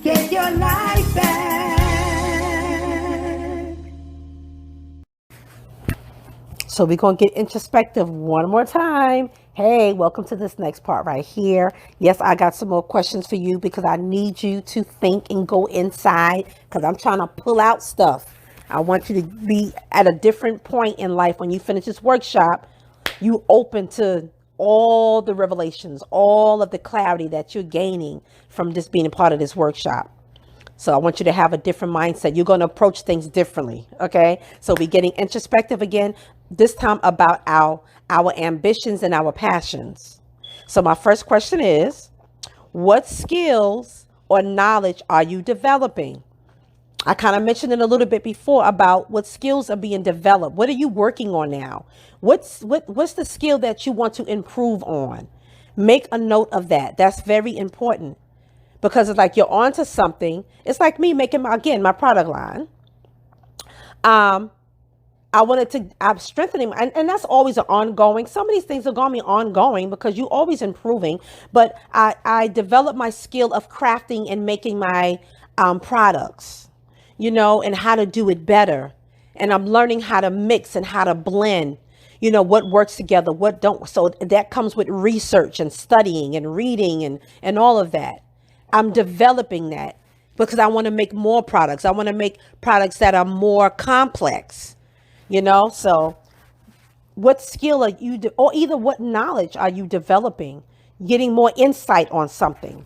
Get your life back. So we're going to get introspective one more time. Hey, welcome to this next part right here. Yes, I got some more questions for you because I need you to think and go inside because I'm trying to pull out stuff. I want you to be at a different point in life when you finish this workshop. You open to all the revelations, all of the clarity that you're gaining from just being a part of this workshop. So I want you to have a different mindset. You're going to approach things differently. Okay. So we're getting introspective again, this time about our ambitions and our passions. So my first question is, what skills or knowledge are you developing? I kind of mentioned it a little bit before about what skills are being developed. What are you working on now? What's the skill that you want to improve on? Make a note of that. That's very important. Because it's like you're onto something. It's like me making my product line. I'm strengthening, and that's always an ongoing. Some of these things are going to be ongoing because you're always improving. But I developed my skill of crafting and making my products, and how to do it better. And I'm learning how to mix and how to blend, what works together, what don't. So that comes with research and studying and reading and all of that. I'm developing that because I want to make more products. I want to make products that are more complex, So what skill are you, or either what knowledge are you developing, getting more insight on something?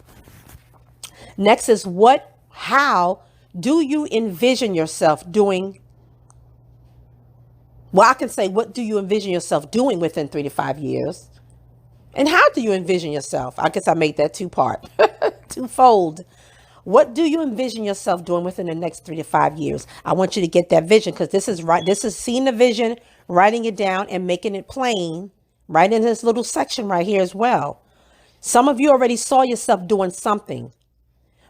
Next is how do you envision yourself doing? Well, I can say, what do you envision yourself doing within 3 to 5 years? And how do you envision yourself? I guess I made that twofold. What do you envision yourself doing within the next 3 to 5 years? I want you to get that vision because this is right. This is seeing the vision, writing it down and making it plain right in this little section right here as well. Some of you already saw yourself doing something,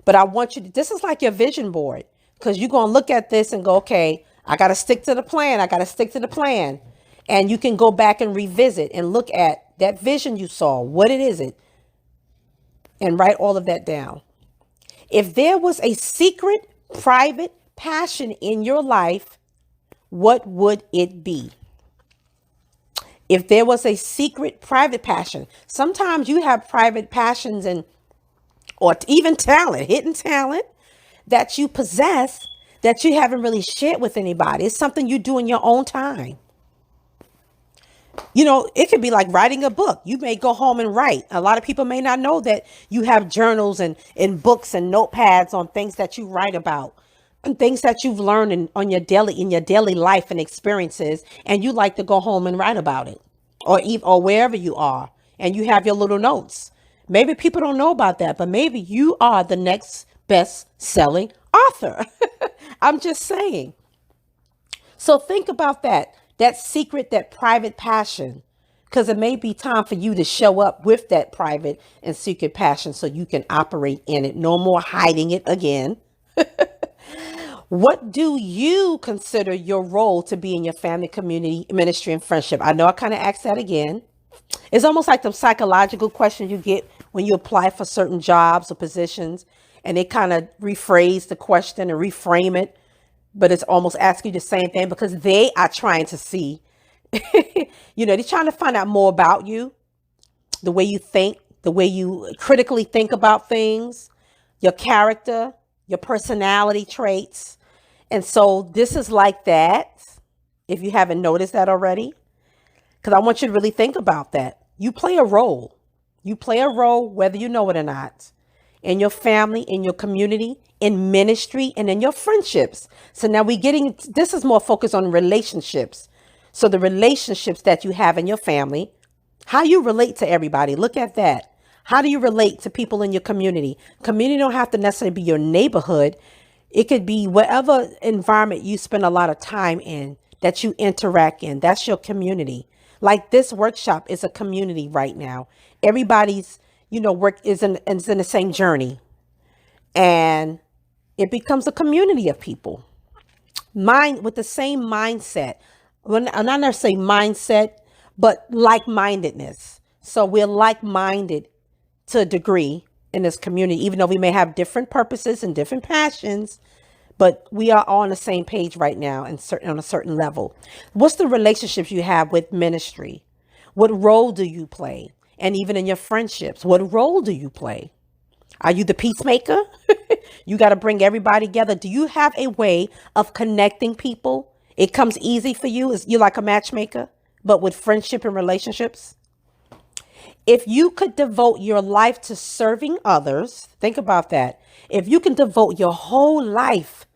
but I want you to, this is like your vision board because you're going to look at this and go, okay, I got to stick to the plan. I got to stick to the plan. And you can go back and revisit and look at that vision you saw. What it is, and write all of that down. If there was a secret, private passion in your life, what would it be? If there was a secret, private passion, sometimes you have private passions or even talent, hidden talent that you possess that you haven't really shared with anybody. It's something you do in your own time. It could be like writing a book. You may go home and write. A lot of people may not know that you have journals and books and notepads on things that you write about and things that you've learned in your daily life and experiences. And you like to go home and write about it or wherever you are. And you have your little notes. Maybe people don't know about that, but maybe you are the next best selling author. I'm just saying. So think about that secret, that private passion, because it may be time for you to show up with that private and secret passion so you can operate in it. No more hiding it again. What do you consider your role to be in your family, community, ministry, and friendship? I know I kind of asked that again. It's almost like the psychological questions you get when you apply for certain jobs or positions, and they kind of rephrase the question and reframe it. But it's almost asking you the same thing because they are trying to see, they're trying to find out more about you, the way you think, the way you critically think about things, your character, your personality traits. And so this is like that, if you haven't noticed that already, because I want you to really think about that. You play a role. You play a role, whether you know it or not, in your family, in your community, in ministry, and in your friendships. So now this is more focused on relationships. So the relationships that you have in your family, how you relate to everybody. Look at that. How do you relate to people in your community? Community don't have to necessarily be your neighborhood. It could be whatever environment you spend a lot of time in, that you interact in. That's your community. Like this workshop is a community right now. Everybody's work is in the same journey, and it becomes a community of people with the same mindset. Well, not necessarily mindset, but like-mindedness. So we're like-minded to a degree, in this community, even though we may have different purposes and different passions, but we are all on the same page right now and on a certain level. What's the relationships you have with ministry? What role do you play? And even in your friendships, what role do you play? Are you the peacemaker? You got to bring everybody together. Do you have a way of connecting people? It comes easy for you. Is you like a matchmaker, but with friendship and relationships? If you could devote your life to serving others, think about that. If you can devote your whole life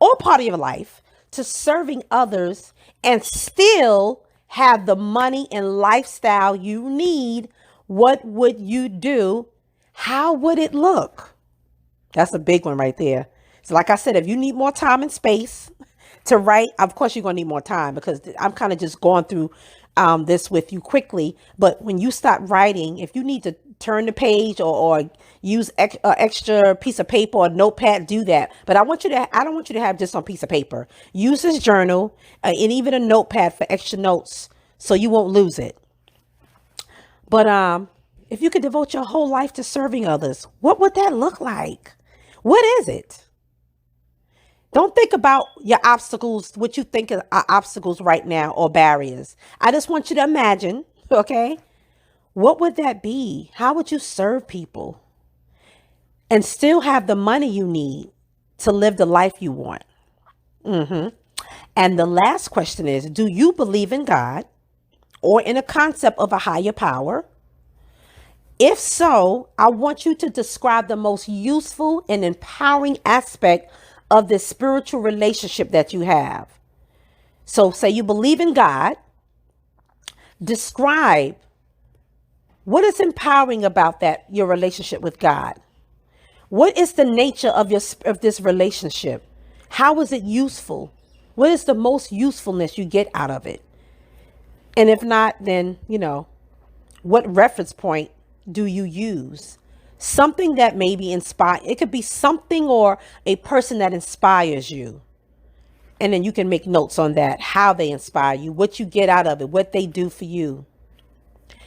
or part of your life to serving others and still have the money and lifestyle you need, what would you do? How would it look? That's a big one right there. So like I said, if you need more time and space to write, of course you're going to need more time, because I'm kind of just going through this with you quickly. But when you start writing, if you need to turn the page or use extra piece of paper or notepad, do that. But I don't want you to have just on piece of paper. Use this journal and even a notepad for extra notes so you won't lose it. But if you could devote your whole life to serving others, what would that look like? What is it? Don't think about your obstacles, what you think are obstacles right now or barriers. I just want you to imagine, okay? What would that be? How would you serve people and still have the money you need to live the life you want? And the last question is, do you believe in God or in a concept of a higher power? If so, I want you to describe the most useful and empowering aspect of this spiritual relationship that you have. So say you believe in God. Describe what is empowering about that, your relationship with God. What is the nature of this relationship? How is it useful? What is the most usefulness you get out of it? And if not, then, what reference point do you use? Something that maybe inspire. It could be something or a person that inspires you. And then you can make notes on that, how they inspire you, what you get out of it, what they do for you.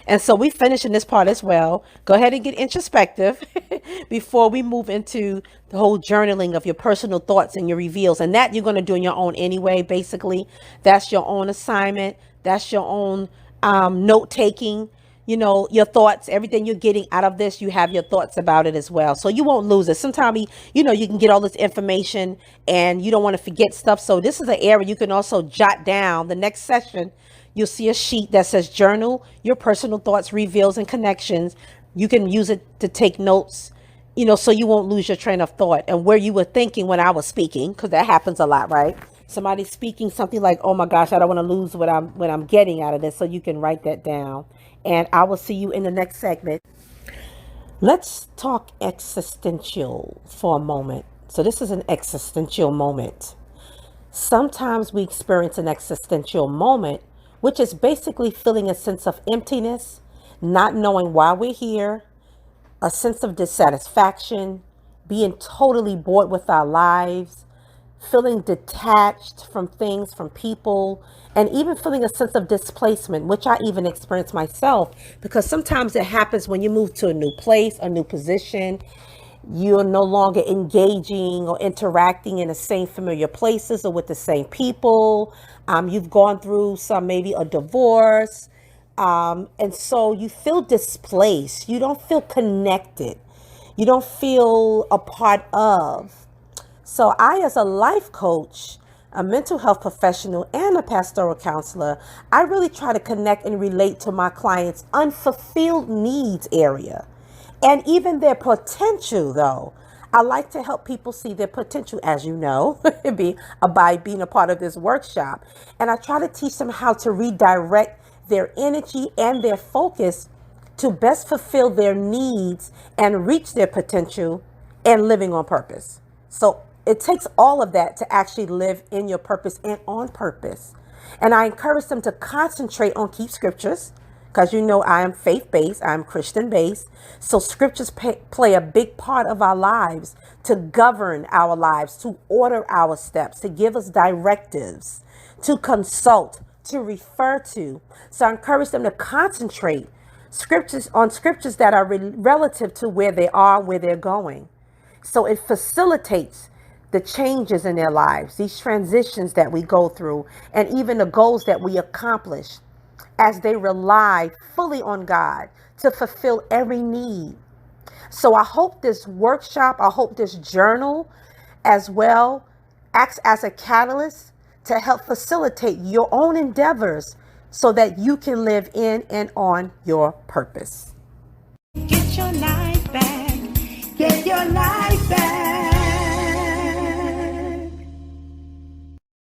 And so we finish in this part as well. Go ahead and get introspective before we move into the whole journaling of your personal thoughts and your reveals. And that you're going to do on your own anyway, basically. That's your own assignment. That's your own note taking. Your thoughts, everything you're getting out of this, you have your thoughts about it as well. So you won't lose it. Sometimes, you can get all this information and you don't want to forget stuff. So this is an area you can also jot down. The next session, you'll see a sheet that says journal your personal thoughts, reveals, and connections. You can use it to take notes, so you won't lose your train of thought and where you were thinking when I was speaking, because that happens a lot, right? Somebody's speaking something like, oh my gosh, I don't want to lose what I'm getting out of this. So you can write that down. And I will see you in the next segment. Let's talk existential for a moment. So this is an existential moment. Sometimes we experience an existential moment, which is basically feeling a sense of emptiness, not knowing why we're here, a sense of dissatisfaction, being totally bored with our lives, feeling detached from things, from people, and even feeling a sense of displacement, which I even experienced myself, because sometimes it happens when you move to a new place, a new position. You're no longer engaging or interacting in the same familiar places or with the same people. You've gone through maybe a divorce. And so you feel displaced. You don't feel connected. You don't feel a part of. So I, as a life coach, a mental health professional, and a pastoral counselor, I really try to connect and relate to my clients' unfulfilled needs area and even their potential, though. I like to help people see their potential, as you know, by being a part of this workshop. And I try to teach them how to redirect their energy and their focus to best fulfill their needs and reach their potential and living on purpose. So it takes all of that to actually live in your purpose and on purpose. And I encourage them to concentrate on key scriptures, because I am faith-based, I'm Christian-based. So scriptures play a big part of our lives to govern our lives, to order our steps, to give us directives, to consult, to refer to. So I encourage them to concentrate scriptures that are relative to where they are, where they're going. So it facilitates the changes in their lives, these transitions that we go through, and even the goals that we accomplish as they rely fully on God to fulfill every need. So I hope this workshop, I hope this journal as well acts as a catalyst to help facilitate your own endeavors so that you can live in and on your purpose. Get your life back. Get your life back.